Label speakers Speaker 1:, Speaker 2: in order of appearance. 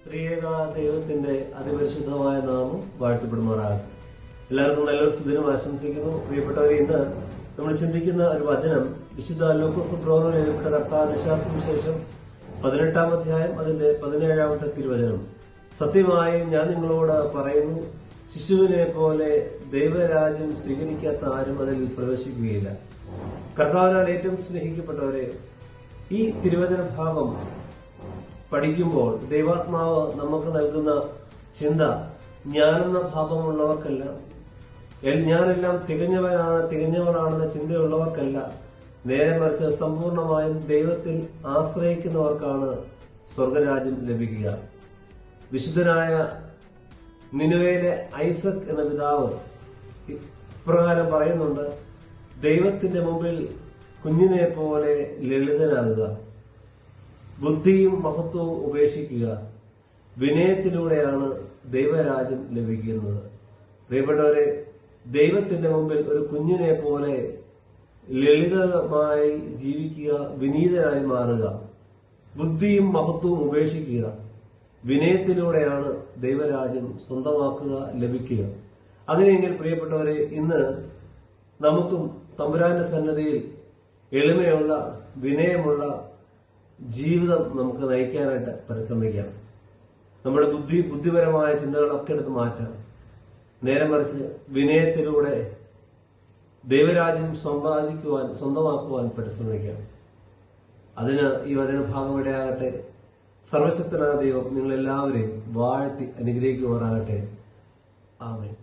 Speaker 1: ത്രിയേക ദൈവത്തിന്റെ അതിപരിശുദ്ധമായ നാമം വാഴ്ത്തപ്പെടുമാറാകട്ടെ. എല്ലാവർക്കും നല്ലൊരു സുദിനം ആശംസിക്കുന്നു. പ്രിയപ്പെട്ടവരെ, ഇന്ന് നമ്മൾ ചിന്തിക്കുന്ന ഒരു വചനം വിശുദ്ധ ലൂക്കോസ് പ്രവചനം എഴുതപ്പെട്ട കർത്താവിന്റെ സുവിശേഷം 18-ാം അധ്യായം അതിന്റെ 17-ാമത്തെ തിരുവചനം. സത്യമായും ഞാൻ നിങ്ങളോട് പറയുന്നു, ശിശുവിനെ പോലെ ദൈവരാജ്യം സ്വീകരിക്കാത്ത ആരും അതിൽ പ്രവേശിക്കുകയില്ല. കർത്താവിനാൽ ഏറ്റവും സ്നേഹിക്കപ്പെട്ടവരെ, ഈ തിരുവചന ഭാഗം പഠിക്കുമ്പോൾ ദൈവാത്മാവ് നമുക്ക് നൽകുന്ന ചിന്ത ഞാനെന്ന ഭാവമുള്ളവർക്കല്ല, ഞാനെല്ലാം തികഞ്ഞവനാണെന്ന ചിന്തയുള്ളവർക്കല്ല, നേരെ മറിച്ച് സമ്പൂർണമായും ദൈവത്തിൽ ആശ്രയിക്കുന്നവർക്കാണ് സ്വർഗരാജ്യം ലഭിക്കുക. വിശുദ്ധനായ നിനവയിലെ ഐസക് എന്ന പിതാവ് ഇപ്രകാരം പറയുന്നുണ്ട്: ദൈവത്തിന്റെ മുമ്പിൽ കുഞ്ഞിനെ പോലെ ലളിതനാകുക, ബുദ്ധിയും മഹത്വവും ഉപേക്ഷിക്കുക, വിനയത്തിലൂടെയാണ് ദൈവരാജ്യം ലഭിക്കുന്നത്. പ്രിയപ്പെട്ടവരെ, ദൈവത്തിന്റെ മുമ്പിൽ ഒരു കുഞ്ഞിനെ പോലെ ലളിതമായി ജീവിക്കുക, വിനീതനായി മാറുക, ബുദ്ധിയും മഹത്വവും ഉപേക്ഷിക്കുക, വിനയത്തിലൂടെയാണ് ദൈവരാജ്യം സ്വന്തമാക്കുക, ലഭിക്കുക. അങ്ങനെയെങ്കിൽ പ്രിയപ്പെട്ടവരെ, ഇന്ന് നമുക്കും തമ്പുരാന്റെ സന്നദ്ധിയിൽ എളിമയുള്ള വിനയമുള്ള ജീവിതം നമുക്ക് നയിക്കാനായിട്ട് പരിശ്രമിക്കാം. നമ്മുടെ ബുദ്ധിപരമായ ചിന്തകളൊക്കെ എടുത്ത് മാറ്റാം. നേരെ മറിച്ച് വിനയത്തിലൂടെ ദൈവരാജ്യം സ്വന്തമാക്കുവാൻ പരിശ്രമിക്കാം. അതിന് ഈ വചനഭാഗം ഇടയാകട്ടെ. സർവശക്തനായ ദൈവം നിങ്ങളെല്ലാവരെയും വാഴ്ത്തി അനുഗ്രഹിക്കുമാറാകട്ടെ. ആമേൻ.